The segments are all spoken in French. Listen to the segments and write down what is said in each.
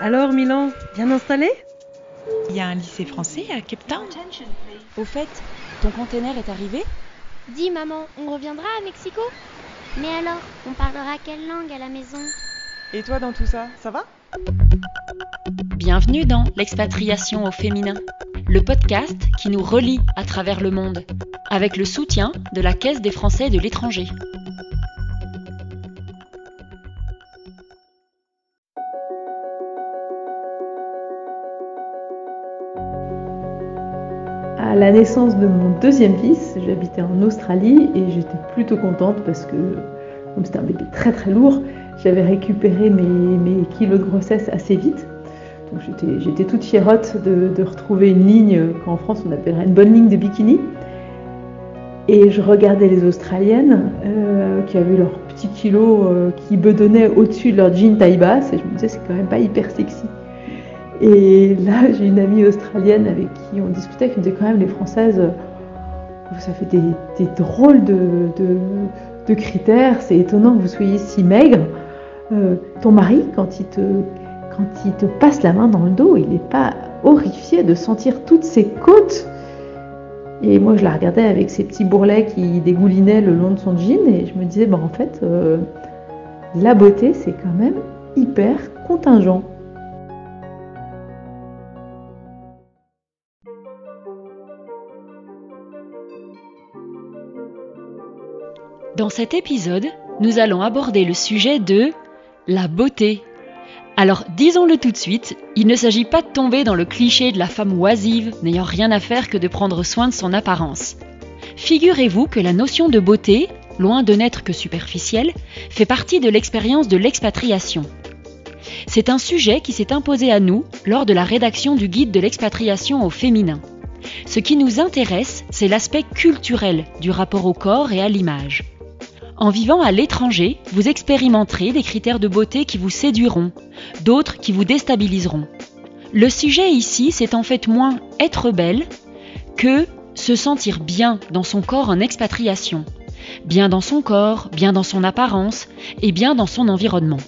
Alors Milan, bien installé? Il y a un lycée français à Cape Town. Au fait, ton container est arrivé? Dis maman, on reviendra à Mexico? Mais alors, on parlera quelle langue à la maison? Et toi dans tout ça, ça va? Bienvenue dans L'expatriation au féminin, le podcast qui nous relie à travers le monde, avec le soutien de la Caisse des Français de l'étranger. À la naissance de mon deuxième fils, j'habitais en Australie et j'étais plutôt contente parce que, comme c'était un bébé très très lourd, j'avais récupéré mes kilos de grossesse assez vite. Donc j'étais toute fiérotte de retrouver une ligne qu'en France on appellerait une bonne ligne de bikini. Et je regardais les Australiennes qui avaient leurs petits kilos qui bedonnaient au-dessus de leur jean taille basse et je me disais c'est quand même pas hyper sexy. Et là, j'ai une amie australienne avec qui on discutait, qui me disait quand même les Françaises, ça fait des drôles de critères, c'est étonnant que vous soyez si maigre. Ton mari, quand il te passe la main dans le dos, il n'est pas horrifié de sentir toutes ses côtes. Et moi, je la regardais avec ses petits bourrelets qui dégoulinaient le long de son jean et je me disais, en fait, la beauté, c'est quand même hyper contingent. Dans cet épisode, nous allons aborder le sujet de la beauté. Alors, disons-le tout de suite, il ne s'agit pas de tomber dans le cliché de la femme oisive n'ayant rien à faire que de prendre soin de son apparence. Figurez-vous que la notion de beauté, loin de n'être que superficielle, fait partie de l'expérience de l'expatriation. C'est un sujet qui s'est imposé à nous lors de la rédaction du guide de l'expatriation au féminin. Ce qui nous intéresse, c'est l'aspect culturel du rapport au corps et à l'image. En vivant à l'étranger, vous expérimenterez des critères de beauté qui vous séduiront, d'autres qui vous déstabiliseront. Le sujet ici, c'est en fait moins être belle que se sentir bien dans son corps en expatriation. Bien dans son corps, bien dans son apparence et bien dans son environnement.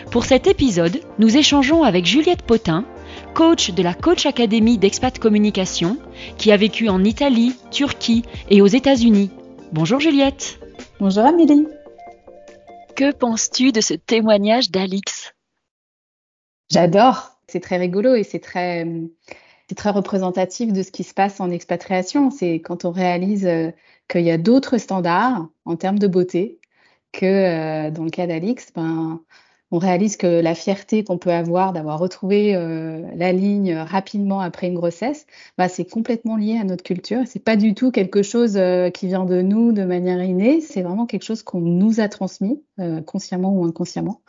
Pour cet épisode, nous échangeons avec Juliette Potin, coach de la Coach Academy d'Expat Communication, qui a vécu en Italie, Turquie et aux États-Unis. Bonjour Juliette. Bonjour Amélie. Que penses-tu de ce témoignage d'Alix ? J'adore, c'est très rigolo et c'est très représentatif de ce qui se passe en expatriation. C'est quand on réalise qu'il y a d'autres standards en termes de beauté que dans le cas d'Alix, on réalise que la fierté qu'on peut avoir d'avoir retrouvé la ligne rapidement après une grossesse, c'est complètement lié à notre culture. C'est pas du tout quelque chose qui vient de nous de manière innée. C'est vraiment quelque chose qu'on nous a transmis, consciemment ou inconsciemment.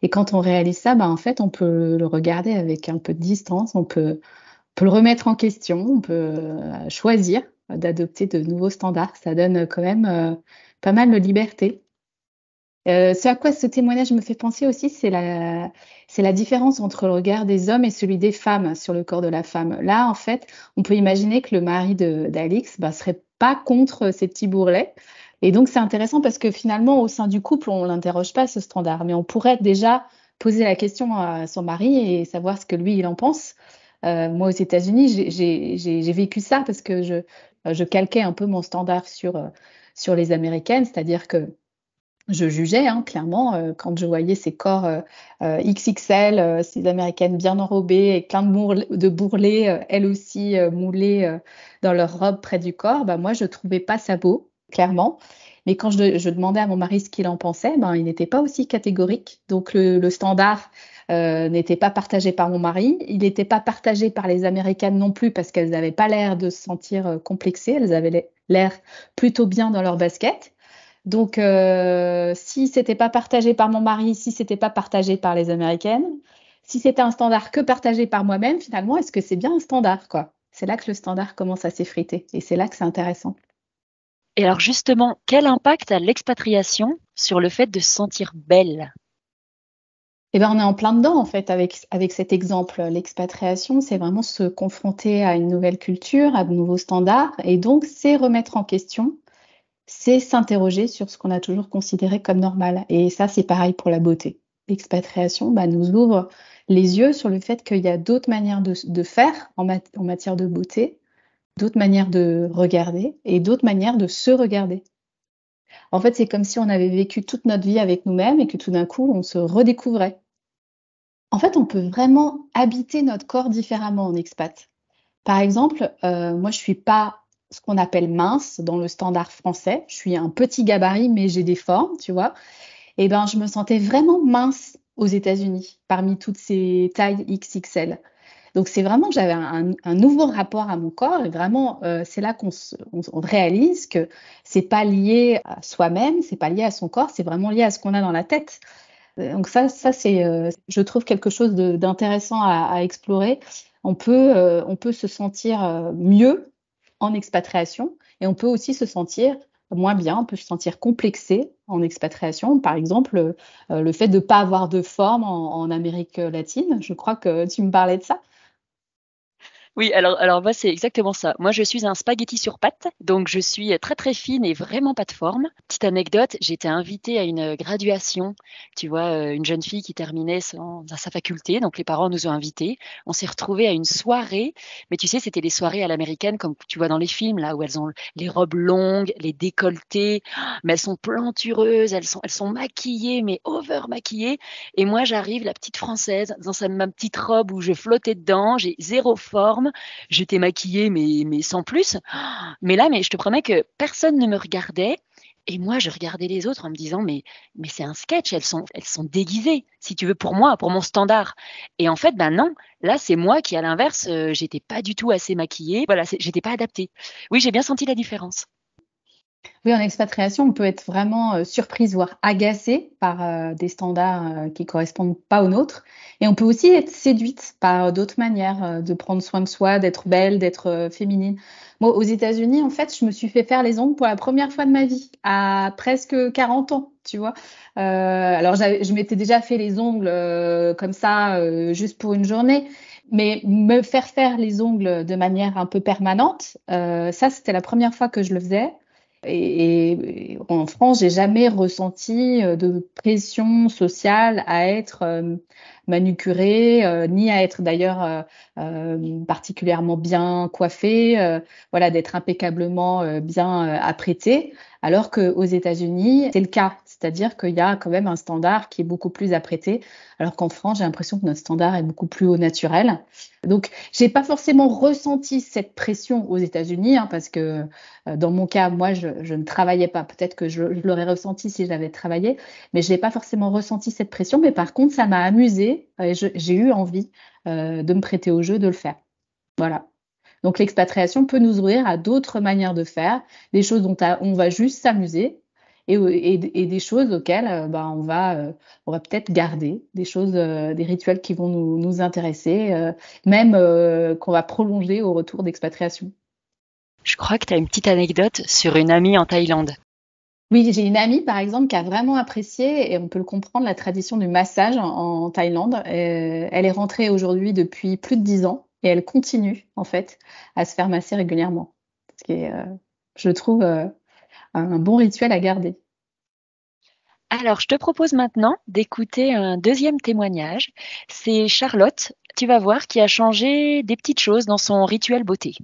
Et quand on réalise ça, en fait, on peut le regarder avec un peu de distance. On peut le remettre en question. On peut choisir d'adopter de nouveaux standards. Ça donne quand même pas mal de liberté. Ce à quoi ce témoignage me fait penser aussi, c'est la différence entre le regard des hommes et celui des femmes sur le corps de la femme. Là, en fait, on peut imaginer que le mari d'Alix serait pas contre ces petits bourrelets. Et donc, c'est intéressant parce que finalement, au sein du couple, on l'interroge pas ce standard. Mais on pourrait déjà poser la question à son mari et savoir ce que lui, il en pense. Moi, aux États-Unis, j'ai vécu ça parce que je calquais un peu mon standard sur les Américaines, c'est-à-dire que je jugeais clairement quand je voyais ces corps XXL, ces Américaines bien enrobées et plein de bourrelets, elles aussi moulées dans leur robe près du corps. Moi, je trouvais pas ça beau, clairement. Mais quand je demandais à mon mari ce qu'il en pensait, il n'était pas aussi catégorique. Donc le standard n'était pas partagé par mon mari. Il n'était pas partagé par les Américaines non plus parce qu'elles n'avaient pas l'air de se sentir complexées. Elles avaient l'air plutôt bien dans leur basket. Donc, si c'était pas partagé par mon mari, si c'était pas partagé par les Américaines, si c'était un standard que partagé par moi-même, finalement, est-ce que c'est bien un standard, quoi ? C'est là que le standard commence à s'effriter et c'est là que c'est intéressant. Et alors justement, quel impact a l'expatriation sur le fait de se sentir belle ? On est en plein dedans, en fait, avec cet exemple. L'expatriation, c'est vraiment se confronter à une nouvelle culture, à de nouveaux standards et donc, c'est remettre en question. C'est s'interroger sur ce qu'on a toujours considéré comme normal. Et ça, c'est pareil pour la beauté. expatriation nous ouvre les yeux sur le fait qu'il y a d'autres manières de faire en matière de beauté, d'autres manières de regarder et d'autres manières de se regarder. En fait, c'est comme si on avait vécu toute notre vie avec nous-mêmes et que tout d'un coup, on se redécouvrait. En fait, on peut vraiment habiter notre corps différemment en expat. Par exemple, moi, je suis pas ce qu'on appelle mince dans le standard français. Je suis un petit gabarit, mais j'ai des formes, tu vois. Et ben, je me sentais vraiment mince aux États-Unis, parmi toutes ces tailles XXL. Donc, c'est vraiment que j'avais un nouveau rapport à mon corps. Et vraiment, c'est là on réalise que c'est pas lié à soi-même, c'est pas lié à son corps, c'est vraiment lié à ce qu'on a dans la tête. Donc ça c'est, je trouve quelque chose d'intéressant à explorer. On peut se sentir mieux en expatriation et on peut aussi se sentir moins bien, on peut se sentir complexé en expatriation. Par exemple, le fait de ne pas avoir de forme en Amérique latine. Je crois que tu me parlais de ça. Oui, alors moi, c'est exactement ça. Moi, je suis un spaghetti sur pattes, donc je suis très très fine et vraiment pas de forme. Petite anecdote, j'étais invitée à une graduation, tu vois, une jeune fille qui terminait sa faculté, donc les parents nous ont invités. On s'est retrouvés à une soirée, mais tu sais, c'était les soirées à l'américaine, comme tu vois dans les films, là où elles ont les robes longues, les décolletés, mais elles sont plantureuses, elles sont maquillées, mais over maquillées. Et moi, j'arrive, la petite française, dans ma petite robe où je flottais dedans, j'ai zéro forme. J'étais maquillée, mais sans plus. Mais là, je te promets que personne ne me regardait. Et moi, je regardais les autres en me disant, mais c'est un sketch, elles sont déguisées, si tu veux, pour moi, pour mon standard. Et en fait, non, là, c'est moi qui, à l'inverse, j'étais pas du tout assez maquillée. Voilà, j'étais pas adaptée. Oui, j'ai bien senti la différence. Oui, en expatriation, on peut être vraiment surprise, voire agacée par des standards qui correspondent pas aux nôtres. Et on peut aussi être séduite par d'autres manières de prendre soin de soi, d'être belle, d'être féminine. Moi, aux États-Unis, en fait, je me suis fait faire les ongles pour la première fois de ma vie, à presque 40 ans, tu vois. Alors, je m'étais déjà fait les ongles comme ça, juste pour une journée. Mais me faire les ongles de manière un peu permanente, ça, c'était la première fois que je le faisais. Et en France, j'ai jamais ressenti de pression sociale à être manucurée, ni à être d'ailleurs particulièrement bien coiffée, voilà, d'être impeccablement bien apprêtée. Alors qu'aux États-Unis, c'est le cas. C'est-à-dire qu'il y a quand même un standard qui est beaucoup plus apprêté, alors qu'en France, j'ai l'impression que notre standard est beaucoup plus au naturel. Donc, j'ai pas forcément ressenti cette pression aux États-Unis, parce que dans mon cas, moi, je ne travaillais pas. Peut-être que je l'aurais ressenti si j'avais travaillé, mais je n'ai pas forcément ressenti cette pression. Mais par contre, ça m'a amusée et j'ai eu envie de me prêter au jeu, de le faire. Voilà. Donc, l'expatriation peut nous ouvrir à d'autres manières de faire, des choses dont on va juste s'amuser et des choses auxquelles on va peut-être garder, des choses, des rituels qui vont nous intéresser, même qu'on va prolonger au retour d'expatriation. Je crois que tu as une petite anecdote sur une amie en Thaïlande. Oui, j'ai une amie, par exemple, qui a vraiment apprécié, et on peut le comprendre, la tradition du massage en Thaïlande. Elle est rentrée aujourd'hui depuis plus de 10 ans et elle continue, en fait, à se faire masser régulièrement. Ce qui est, je trouve, un bon rituel à garder. Alors, je te propose maintenant d'écouter un deuxième témoignage. C'est Charlotte, tu vas voir, qui a changé des petites choses dans son rituel beauté.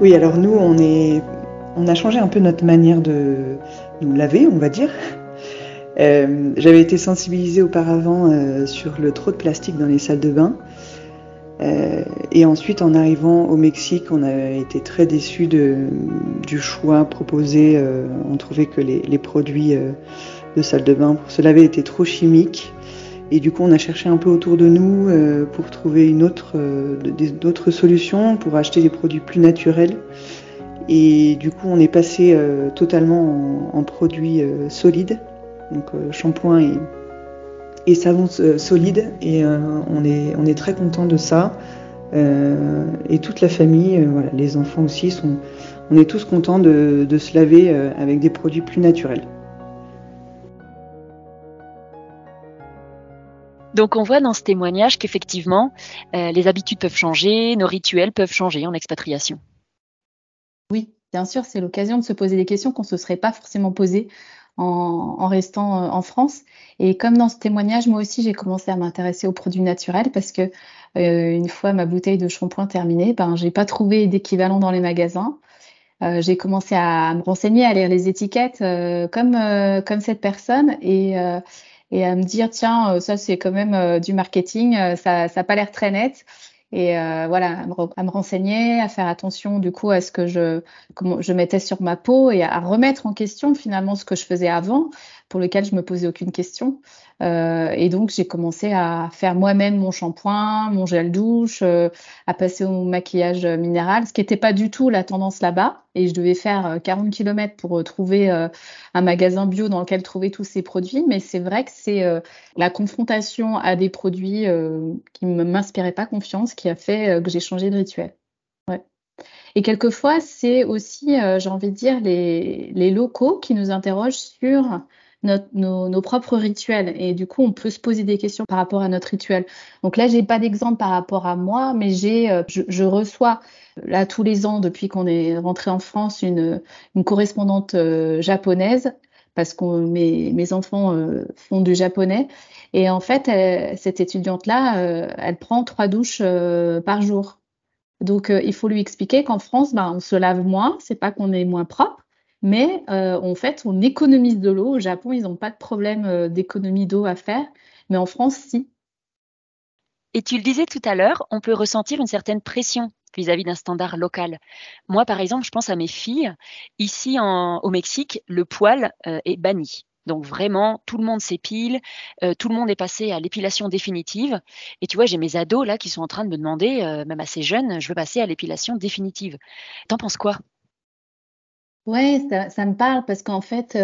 Oui, alors nous, on a changé un peu notre manière de nous laver, on va dire. J'avais été sensibilisée auparavant sur le trop de plastique dans les salles de bain. Et ensuite, en arrivant au Mexique, on a été très déçus du choix proposé. On trouvait que les produits de salle de bain pour se laver étaient trop chimiques. Et du coup, on a cherché un peu autour de nous pour trouver d'autres solutions, pour acheter des produits plus naturels. Et du coup, on est passé totalement en produits solides, donc shampoing et savon solide. Et on est très content de ça. Et toute la famille, voilà, les enfants aussi, on est tous contents de se laver avec des produits plus naturels. Donc on voit dans ce témoignage qu'effectivement, les habitudes peuvent changer, nos rituels peuvent changer en expatriation. Oui, Bien sûr, c'est l'occasion de se poser des questions qu'on ne se serait pas forcément posées en restant en France. Et comme dans ce témoignage, moi aussi, j'ai commencé à m'intéresser aux produits naturels parce que une fois ma bouteille de shampoing terminée, j'ai pas trouvé d'équivalent dans les magasins. J'ai commencé à me renseigner, à lire les étiquettes comme cette personne et à me dire tiens, ça c'est quand même du marketing, ça a pas l'air très net. Et voilà, à me renseigner, à faire attention du coup à ce que comment je mettais sur ma peau et à remettre en question finalement ce que je faisais avant, pour lequel je me posais aucune question. Et donc j'ai commencé à faire moi-même mon shampoing, mon gel douche, à passer au maquillage minéral, ce qui n'était pas du tout la tendance là-bas. Et je devais faire 40 km pour trouver un magasin bio dans lequel trouver tous ces produits. Mais c'est vrai que c'est la confrontation à des produits qui ne m'inspiraient pas confiance qui a fait que j'ai changé de rituel. Ouais. Et quelquefois, c'est aussi, j'ai envie de dire, les locaux qui nous interrogent sur nos propres rituels. Et du coup, on peut se poser des questions par rapport à notre rituel. Donc là, j'ai pas d'exemple par rapport à moi, mais je reçois là tous les ans, depuis qu'on est rentré en France, une correspondante japonaise, parce que mes enfants font du japonais. Et en fait, cette étudiante-là, elle prend 3 douches par jour. Donc, il faut lui expliquer qu'en France, on se lave moins, c'est pas qu'on est moins propre, mais en fait, on économise de l'eau. Au Japon, ils n'ont pas de problème d'économie d'eau à faire, mais en France, si. Et tu le disais tout à l'heure, on peut ressentir une certaine pression vis-à-vis d'un standard local. Moi, par exemple, je pense à mes filles. Ici, au Mexique, le poil est banni. Donc vraiment, tout le monde s'épile, tout le monde est passé à l'épilation définitive. Et tu vois, j'ai mes ados là qui sont en train de me demander, même assez jeunes, je veux passer à l'épilation définitive. T'en penses quoi? Ouais, ça me parle parce qu'en fait,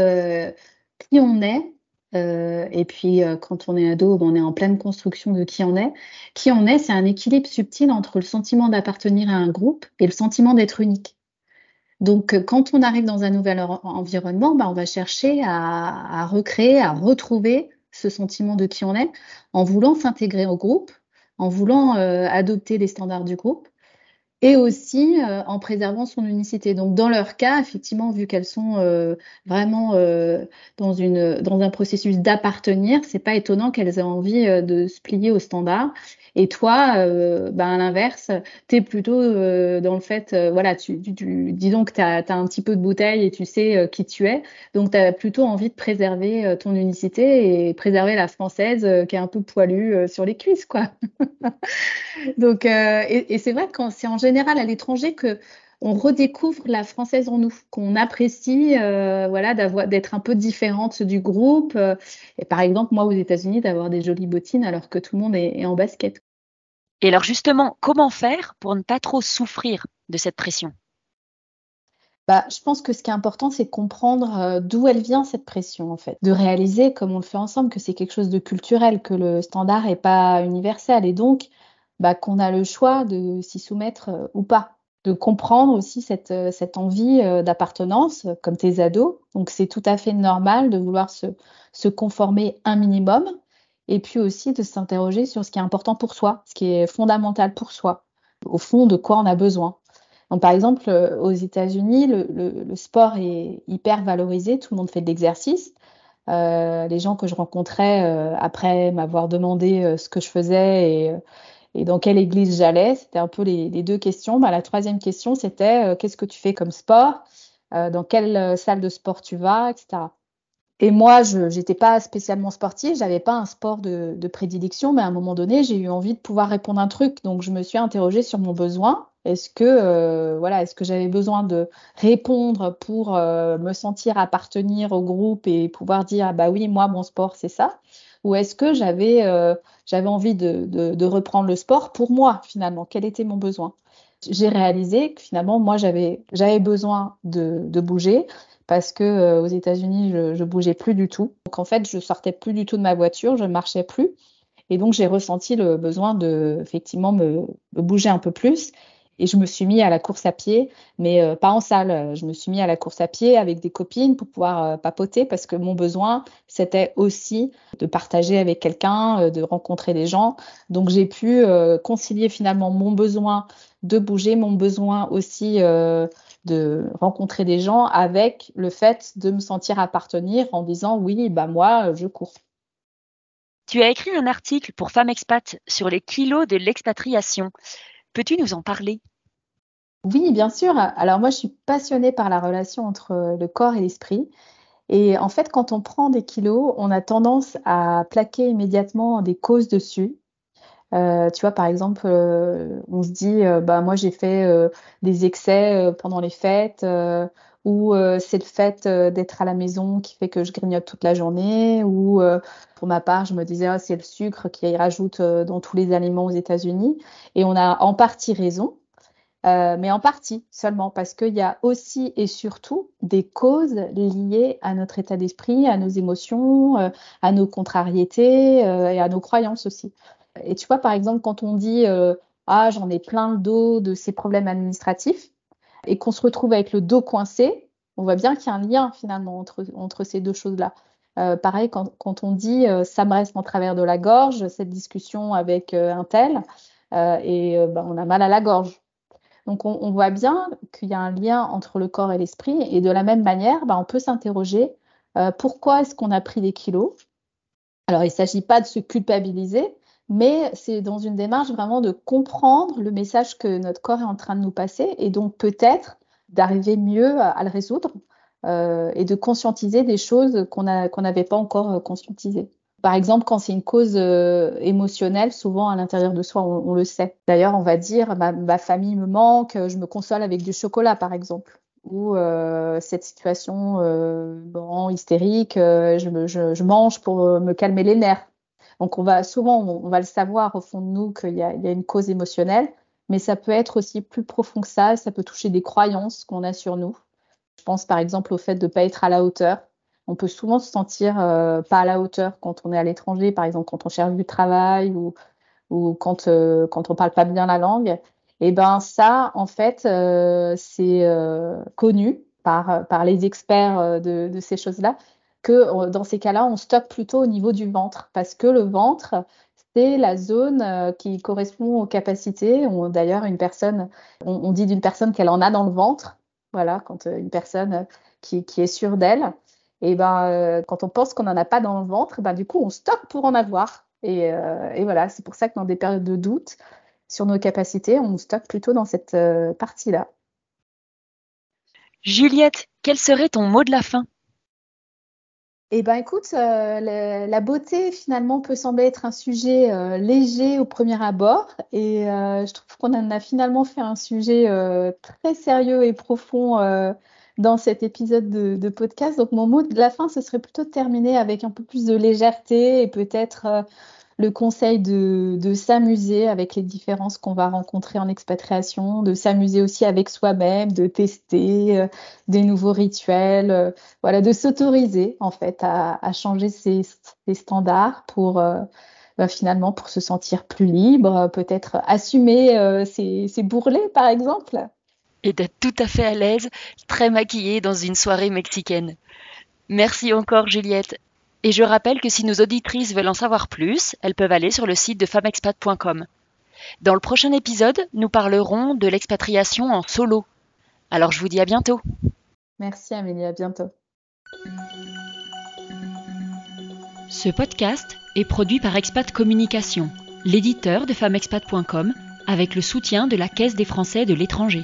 qui on est, et puis quand on est ado, on est en pleine construction de qui on est. Qui on est, c'est un équilibre subtil entre le sentiment d'appartenir à un groupe et le sentiment d'être unique. Donc, quand on arrive dans un nouvel environnement, on va chercher à recréer, à retrouver ce sentiment de qui on est, en voulant s'intégrer au groupe, en voulant adopter les standards du groupe et aussi en préservant son unicité. Donc, dans leur cas, effectivement, vu qu'elles sont vraiment dans un processus d'appartenir, c'est pas étonnant qu'elles aient envie de se plier aux standards. Et toi, à l'inverse, t'es plutôt dans le fait, voilà, disons que t'as un petit peu de bouteille et tu sais qui tu es. Donc, tu as plutôt envie de préserver ton unicité et préserver la française qui est un peu poilue sur les cuisses, quoi. Donc, et c'est vrai que c'est en général à l'étranger que on redécouvre la française en nous, qu'on apprécie, voilà, d'être un peu différente du groupe. Et par exemple, moi aux États-Unis, d'avoir des jolies bottines alors que tout le monde est en basket. Et alors justement, comment faire pour ne pas trop souffrir de cette pression? Je pense que ce qui est important, c'est de comprendre d'où elle vient cette pression, en fait. De réaliser, comme on le fait ensemble, que c'est quelque chose de culturel, que le standard n'est pas universel et donc qu'on a le choix de s'y soumettre ou pas. De comprendre aussi cette envie d'appartenance, comme tes ados. Donc, c'est tout à fait normal de vouloir se conformer un minimum et puis aussi de s'interroger sur ce qui est important pour soi, ce qui est fondamental pour soi, au fond, de quoi on a besoin. Donc, par exemple, aux États-Unis, le sport est hyper valorisé, tout le monde fait de l'exercice. Les gens que je rencontrais après m'avoir demandé ce que je faisais et dans quelle église j'allais, c'était un peu les 2 questions. La troisième question, c'était qu'est-ce que tu fais comme sport, dans quelle salle de sport tu vas, etc. Et moi, je n'étais pas spécialement sportive, j'avais pas un sport de prédilection, mais à un moment donné, j'ai eu envie de pouvoir répondre à un truc. Donc, je me suis interrogée sur mon besoin. Est-ce que j'avais besoin de répondre pour me sentir appartenir au groupe et pouvoir dire, ah bah oui, moi, mon sport, c'est ça? Ou est-ce que j'avais envie de reprendre le sport pour moi, finalement? Quel était mon besoin? J'ai réalisé que finalement, moi, j'avais besoin de bouger parce que aux États-Unis, je bougeais plus du tout. Donc en fait, je sortais plus du tout de ma voiture, je ne marchais plus. Et donc j'ai ressenti le besoin de effectivement me bouger un peu plus. Et je me suis mis à la course à pied, mais pas en salle. Je me suis mis à la course à pied avec des copines pour pouvoir papoter parce que mon besoin, c'était aussi de partager avec quelqu'un, de rencontrer des gens. Donc, j'ai pu concilier finalement mon besoin de bouger, mon besoin aussi de rencontrer des gens avec le fait de me sentir appartenir en disant oui, bah moi, je cours. Tu as écrit un article pour Femme Expat sur les kilos de l'expatriation. Peux-tu nous en parler ? Oui, bien sûr. Alors moi, je suis passionnée par la relation entre le corps et l'esprit. Et en fait, quand on prend des kilos, on a tendance à plaquer immédiatement des causes dessus. Tu vois, par exemple, on se dit, bah moi j'ai fait des excès pendant les fêtes, ou c'est le fait d'être à la maison qui fait que je grignote toute la journée, ou pour ma part, je me disais, ah, c'est le sucre qui rajoute dans tous les aliments aux États-Unis. Et on a en partie raison. Mais en partie seulement, parce qu'il y a aussi et surtout des causes liées à notre état d'esprit, à nos émotions, à nos contrariétés et à nos croyances aussi. Et tu vois, par exemple, quand on dit ah, j'en ai plein le dos de ces problèmes administratifs et qu'on se retrouve avec le dos coincé, on voit bien qu'il y a un lien finalement entre ces deux choses-là. Pareil, quand on dit ça me reste en travers de la gorge, cette discussion avec un tel, on a mal à la gorge. Donc, on voit bien qu'il y a un lien entre le corps et l'esprit. Et de la même manière, on peut s'interroger pourquoi est-ce qu'on a pris des kilos. Alors, il ne s'agit pas de se culpabiliser, mais c'est dans une démarche vraiment de comprendre le message que notre corps est en train de nous passer et donc peut-être d'arriver mieux à le résoudre et de conscientiser des choses qu'on n'avait pas encore conscientisées. Par exemple, quand c'est une cause émotionnelle, souvent à l'intérieur de soi, on le sait. D'ailleurs, on va dire, ma famille me manque, je me console avec du chocolat, par exemple. Ou cette situation rend hystérique, je mange pour me calmer les nerfs. Donc, on va le savoir au fond de nous qu'il y a une cause émotionnelle, mais ça peut être aussi plus profond que ça peut toucher des croyances qu'on a sur nous. Je pense par exemple au fait de ne pas être à la hauteur. On peut souvent se sentir pas à la hauteur quand on est à l'étranger, par exemple quand on cherche du travail ou quand on parle pas bien la langue. Et ben ça, en fait, c'est connu par les experts de ces choses-là, que dans ces cas-là, on stocke plutôt au niveau du ventre, parce que le ventre, c'est la zone qui correspond aux capacités. D'ailleurs, on dit d'une personne qu'elle en a dans le ventre. Voilà, quand une personne qui est sûre d'elle. Et quand on pense qu'on n'en a pas dans le ventre, du coup, on stocke pour en avoir. Et voilà, c'est pour ça que dans des périodes de doute sur nos capacités, on stocke plutôt dans cette partie-là. Juliette, quel serait ton mot de la fin ? Eh ben, écoute, la beauté, finalement, peut sembler être un sujet léger au premier abord. Et je trouve qu'on en a finalement fait un sujet très sérieux et profond dans cet épisode de podcast. Donc, mon mot de la fin, ce serait plutôt de terminer avec un peu plus de légèreté et peut-être le conseil de s'amuser avec les différences qu'on va rencontrer en expatriation, de s'amuser aussi avec soi-même, de tester des nouveaux rituels, voilà, de s'autoriser en fait à changer ses standards pour finalement pour se sentir plus libre, peut-être assumer ses bourrelets par exemple. Et d'être tout à fait à l'aise, très maquillée dans une soirée mexicaine. Merci encore Juliette. Et je rappelle que si nos auditrices veulent en savoir plus, elles peuvent aller sur le site de femmeexpat.com. Dans le prochain épisode, nous parlerons de l'expatriation en solo. Alors je vous dis à bientôt. Merci Amélie, à bientôt. Ce podcast est produit par Expat Communication, l'éditeur de femmeexpat.com, avec le soutien de la Caisse des Français de l'étranger.